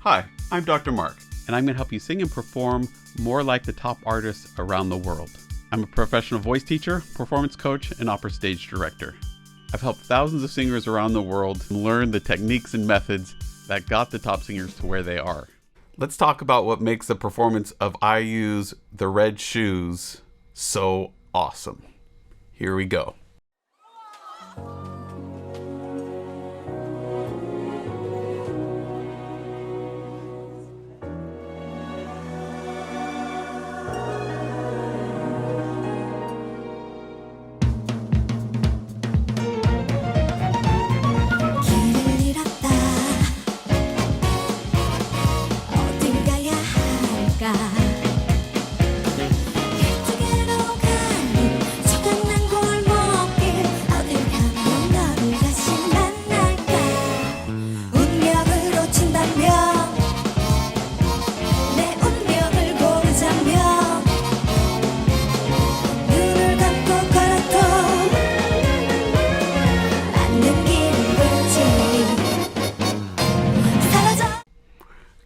Hi, I'm Dr. Mark, and I'm going to help you sing and perform more like the top artists around the world. I'm a professional voice teacher, performance coach, and opera stage director. I've helped thousands of singers around the world learn the techniques and methods that got the top singers to where they are. Let's talk about what makes the performance of I Use the Red Shoes so awesome. Here we go.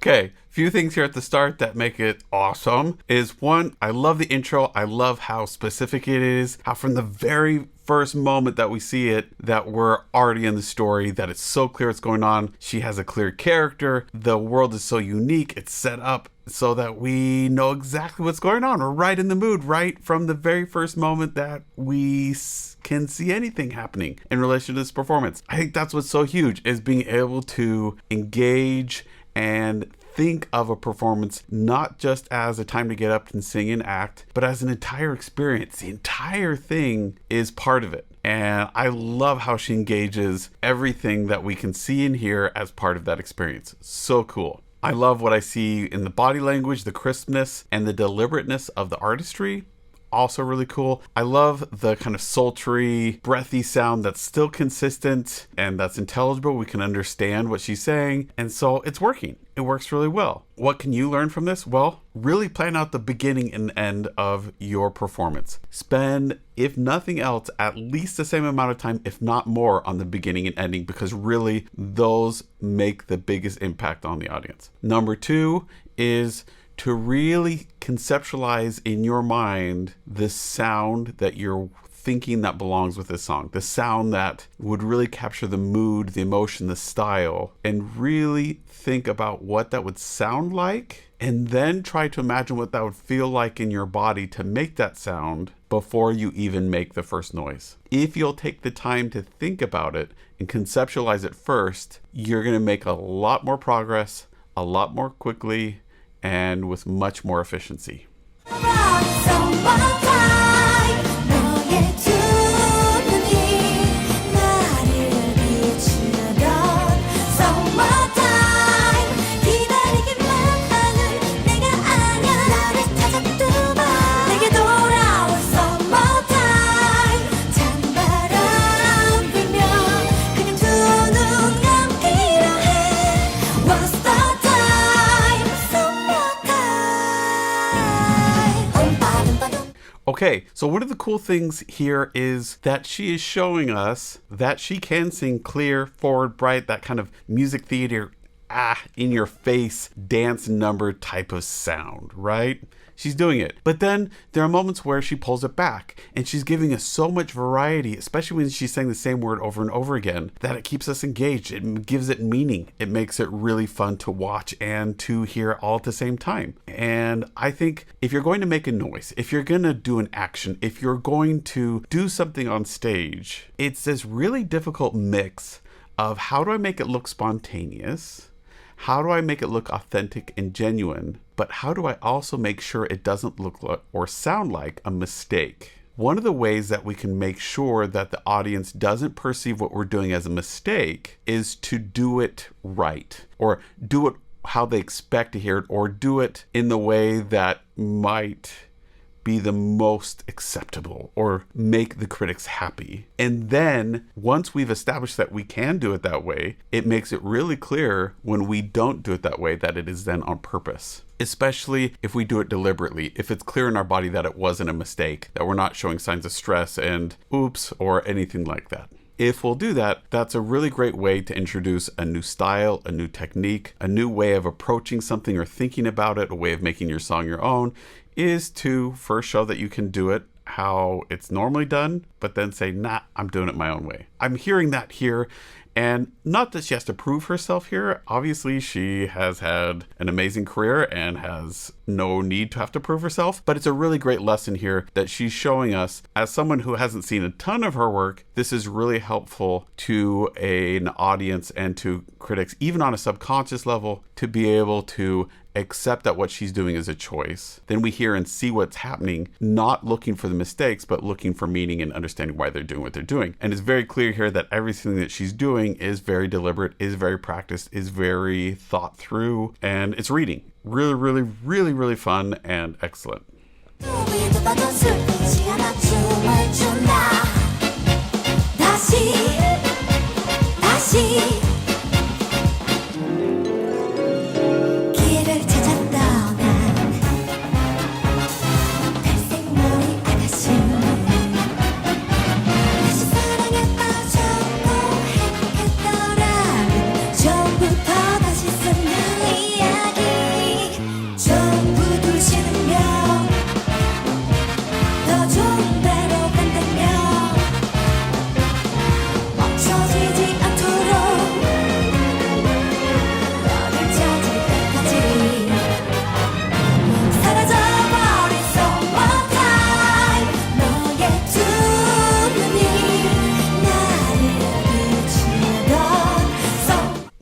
Okay, few things here at the start that make it awesome is one, I love the intro. I love how specific it is, how from the very first moment that we see it, that we're already in the story, that it's so clear what's going on. She has a clear character. The world is so unique. It's set up so that we know exactly what's going on. We're right in the mood, right from the very first moment that we can see anything happening in relation to this performance. I think that's what's so huge, is being able to engage and think of a performance not just as a time to get up and sing and act, but as an entire experience. The entire thing is part of it. And I love how she engages everything that we can see and hear as part of that experience. So cool. I love what I see in the body language, the crispness, and the deliberateness of the artistry. Also really cool. I love the kind of sultry, breathy sound that's still consistent and that's intelligible. We can understand what she's saying. And so it's working. It works really well. What can you learn from this? Well, really plan out the beginning and end of your performance. Spend, if nothing else, at least the same amount of time, if not more, on the beginning and ending, because really those make the biggest impact on the audience. Number two is to really conceptualize in your mind the sound that you're thinking that belongs with this song, the sound that would really capture the mood, the emotion, the style, and really think about what that would sound like, and then try to imagine what that would feel like in your body to make that sound before you even make the first noise. If you'll take the time to think about it and conceptualize it first, you're going to make a lot more progress, a lot more quickly, and with much more efficiency. Okay, so one of the cool things here is that she is showing us that she can sing clear, forward, bright, that kind of music theater, in your face, dance number type of sound, right? She's doing it. But then there are moments where she pulls it back and she's giving us so much variety, especially when she's saying the same word over and over again, that it keeps us engaged. It gives it meaning. It makes it really fun to watch and to hear all at the same time. And I think if you're going to make a noise, if you're going to do an action, if you're going to do something on stage, it's this really difficult mix of how do I make it look spontaneous? How do I make it look authentic and genuine? But how do I also make sure it doesn't look like or sound like a mistake? One of the ways that we can make sure that the audience doesn't perceive what we're doing as a mistake is to do it right, or do it how they expect to hear it, or do it in the way that might be the most acceptable or make the critics happy. And then once we've established that we can do it that way, it makes it really clear when we don't do it that way that it is then on purpose. Especially if we do it deliberately, if it's clear in our body that it wasn't a mistake, that we're not showing signs of stress and oops or anything like that. if we'll do that, that's a really great way to introduce a new style, a new technique, a new way of approaching something or thinking about it, a way of making your song your own, is to first show that you can do it how it's normally done, but then say, nah, I'm doing it my own way. I'm hearing that here. And not that she has to prove herself here. Obviously, she has had an amazing career and has no need to have to prove herself. But it's a really great lesson here that she's showing us. As someone who hasn't seen a ton of her work, this is really helpful to an audience and to critics, even on a subconscious level, to be able to accept that what she's doing is a choice. Then we hear and see what's happening, not looking for the mistakes, but looking for meaning and understanding why they're doing what they're doing. And it's very clear here that everything that she's doing is very deliberate, is very practiced, is very thought through, and it's reading. Really, really, really, really fun and excellent.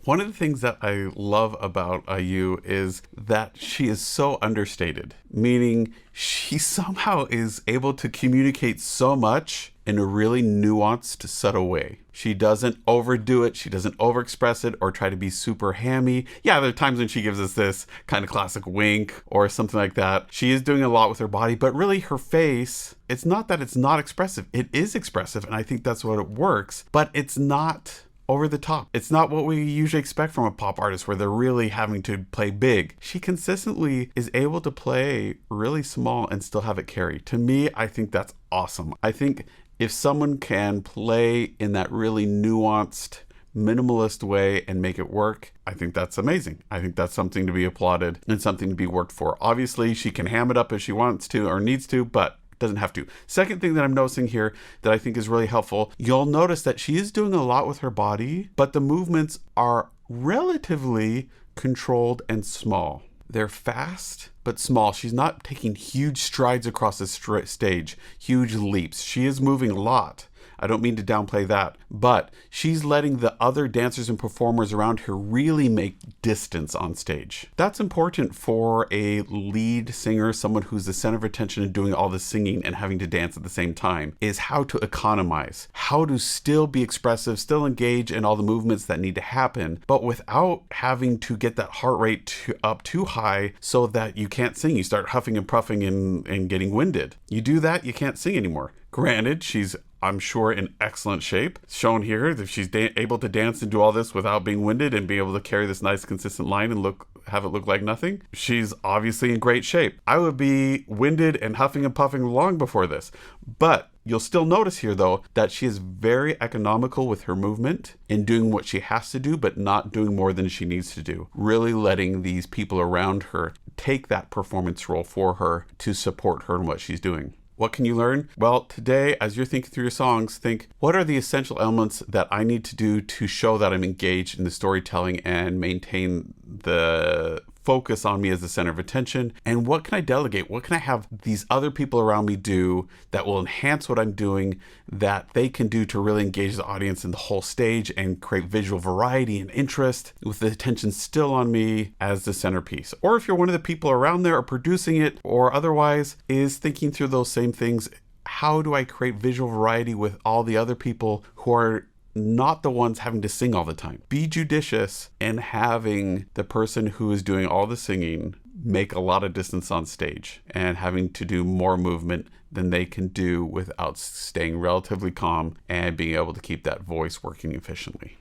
One of the things that I love about IU is that she is so understated, meaning she somehow is able to communicate so much in a really nuanced, subtle way. She doesn't overdo it, she doesn't overexpress it or try to be super hammy. Yeah, there are times when she gives us this kind of classic wink or something like that. She is doing a lot with her body, but really her face, it's not that it's not expressive. It is expressive, and I think that's what it works, but it's not over the top. It's not what we usually expect from a pop artist where they're really having to play big. She consistently is able to play really small and still have it carry. To me, I think that's awesome. I think if someone can play in that really nuanced, minimalist way and make it work, I think that's amazing. I think that's something to be applauded and something to be worked for. Obviously, she can ham it up if she wants to or needs to, but doesn't have to. Second thing that I'm noticing here that I think is really helpful, you'll notice that she is doing a lot with her body, but the movements are relatively controlled and small. They're fast, but small. She's not taking huge strides across the stage, huge leaps. She is moving a lot. I don't mean to downplay that, but she's letting the other dancers and performers around her really make distance on stage. That's important for a lead singer, someone who's the center of attention and doing all the singing and having to dance at the same time, is how to economize, how to still be expressive, still engage in all the movements that need to happen, but without having to get that heart rate up too high so that you can't sing. You start huffing and puffing and getting winded. You do that, you can't sing anymore. Granted, she's, I'm sure, in excellent shape. Shown here that she's able to dance and do all this without being winded and be able to carry this nice consistent line and have it look like nothing. She's obviously in great shape. I would be winded and huffing and puffing long before this. But you'll still notice here, though, that she is very economical with her movement in doing what she has to do, but not doing more than she needs to do. Really letting these people around her take that performance role for her to support her in what she's doing. What can you learn? Well, today, as you're thinking through your songs, think, what are the essential elements that I need to do to show that I'm engaged in the storytelling and maintain the focus on me as the center of attention? And what can I delegate? What can I have these other people around me do that will enhance what I'm doing, that they can do to really engage the audience in the whole stage and create visual variety and interest with the attention still on me as the centerpiece? Or if you're one of the people around there or producing it or otherwise is thinking through those same things, how do I create visual variety with all the other people who are not the ones having to sing all the time? Be judicious in having the person who is doing all the singing make a lot of distance on stage and having to do more movement than they can do without staying relatively calm and being able to keep that voice working efficiently.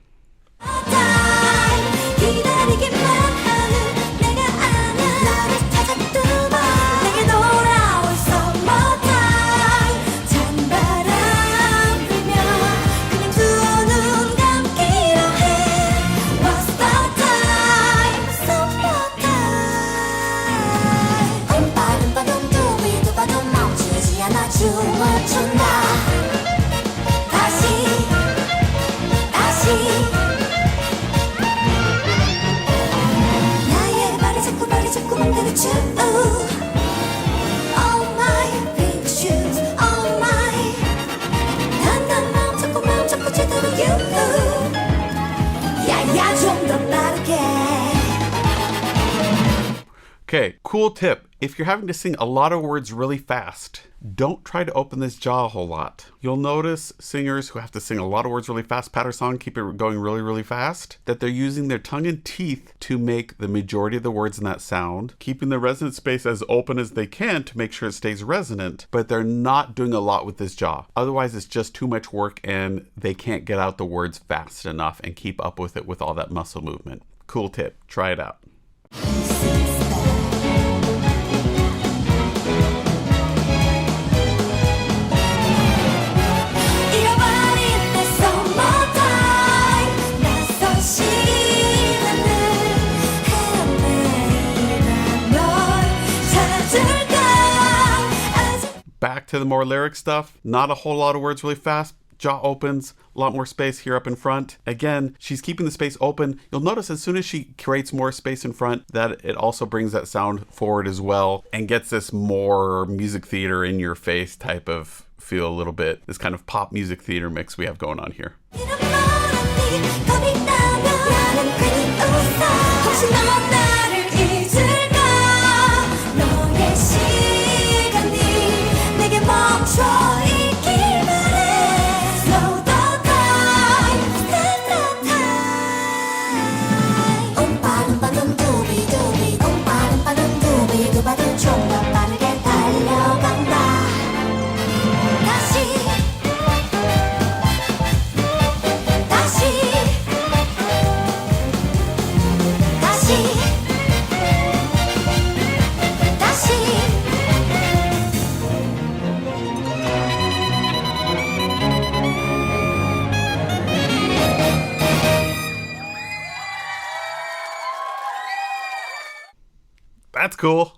Okay, cool tip. If you're having to sing a lot of words really fast, don't try to open this jaw a whole lot. You'll notice singers who have to sing a lot of words really fast, patter song, keep it going really, really fast, that they're using their tongue and teeth to make the majority of the words in that sound, keeping the resonant space as open as they can to make sure it stays resonant, but they're not doing a lot with this jaw. Otherwise, it's just too much work and they can't get out the words fast enough and keep up with it with all that muscle movement. Cool tip. Try it out. Back to the more lyric stuff. Not a whole lot of words really fast. Jaw opens, a lot more space here up in front. Again, she's keeping the space open. You'll notice as soon as she creates more space in front that it also brings that sound forward as well and gets this more music theater in your face type of feel a little bit. This kind of pop music theater mix we have going on here. That's cool.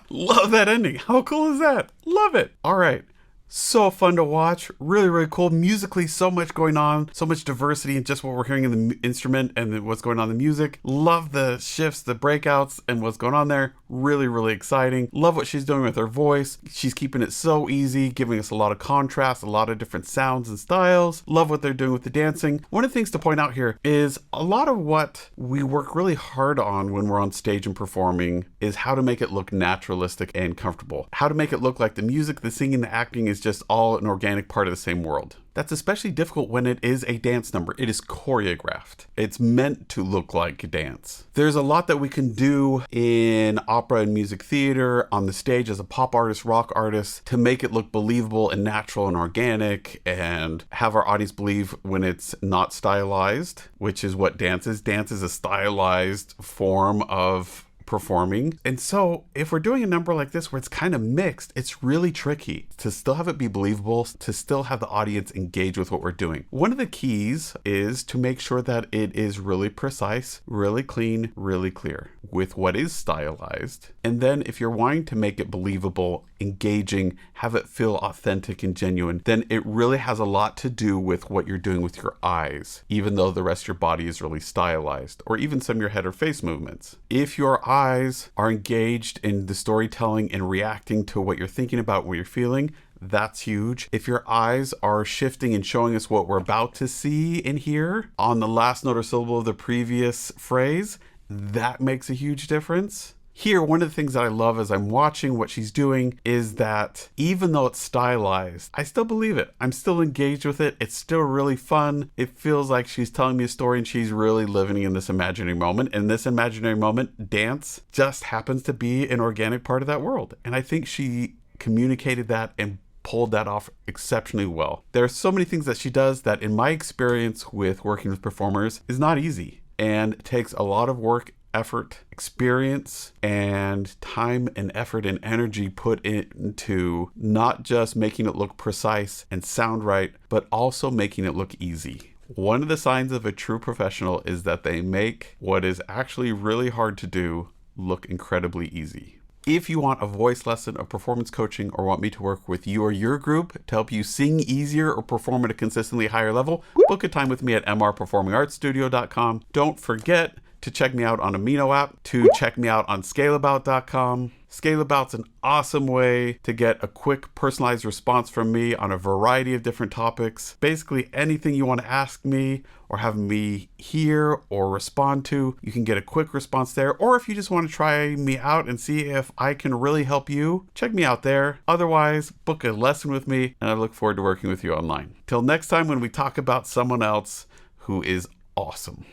Love that ending. How cool is that? Love it. All right. So fun to watch. Really, really cool. Musically, so much going on. So much diversity in just what we're hearing in the instrument and what's going on in the music. Love the shifts, the breakouts, and what's going on there. Really, really exciting. Love what she's doing with her voice. She's keeping it so easy, giving us a lot of contrast, a lot of different sounds and styles. Love what they're doing with the dancing. One of the things to point out here is a lot of what we work really hard on when we're on stage and performing is how to make it look naturalistic and comfortable. How to make it look like the music, the singing, the acting is just all an organic part of the same world. That's especially difficult when it is a dance number. It is choreographed. It's meant to look like dance. There's a lot that we can do in opera and music theater, on the stage as a pop artist, rock artist, to make it look believable and natural and organic and have our audience believe when it's not stylized, which is what dance is. Dance is a stylized form of performing. And so if we're doing a number like this where it's kind of mixed, it's really tricky to still have it be believable, to still have the audience engage with what we're doing. One of the keys is to make sure that it is really precise, really clean, really clear with what is stylized. And then if you're wanting to make it believable, engaging, have it feel authentic and genuine, then it really has a lot to do with what you're doing with your eyes, even though the rest of your body is really stylized, or even some of your head or face movements. If your eyes are engaged in the storytelling and reacting to what you're thinking about, what you're feeling, that's huge. If your eyes are shifting and showing us what we're about to see and hear on the last note or syllable of the previous phrase, that makes a huge difference. Here, one of the things that I love as I'm watching what she's doing is that even though it's stylized, I still believe it. I'm still engaged with it. It's still really fun. It feels like she's telling me a story and she's really living in this imaginary moment. And this imaginary moment, dance, just happens to be an organic part of that world. And I think she communicated that and pulled that off exceptionally well. There are so many things that she does that in my experience with working with performers is not easy and takes a lot of work, effort, experience, and time and effort and energy put into not just making it look precise and sound right, but also making it look easy. One of the signs of a true professional is that they make what is actually really hard to do look incredibly easy. If you want a voice lesson or performance coaching or want me to work with you or your group to help you sing easier or perform at a consistently higher level, book a time with me at mrperformingartsstudio.com. Don't forget to check me out on Amino app, to check me out on scaleabout.com. Scaleabout's an awesome way to get a quick personalized response from me on a variety of different topics. Basically anything you want to ask me or have me hear or respond to, you can get a quick response there. Or if you just want to try me out and see if I can really help you, check me out there. Otherwise, book a lesson with me and I look forward to working with you online. Till next time when we talk about someone else who is awesome.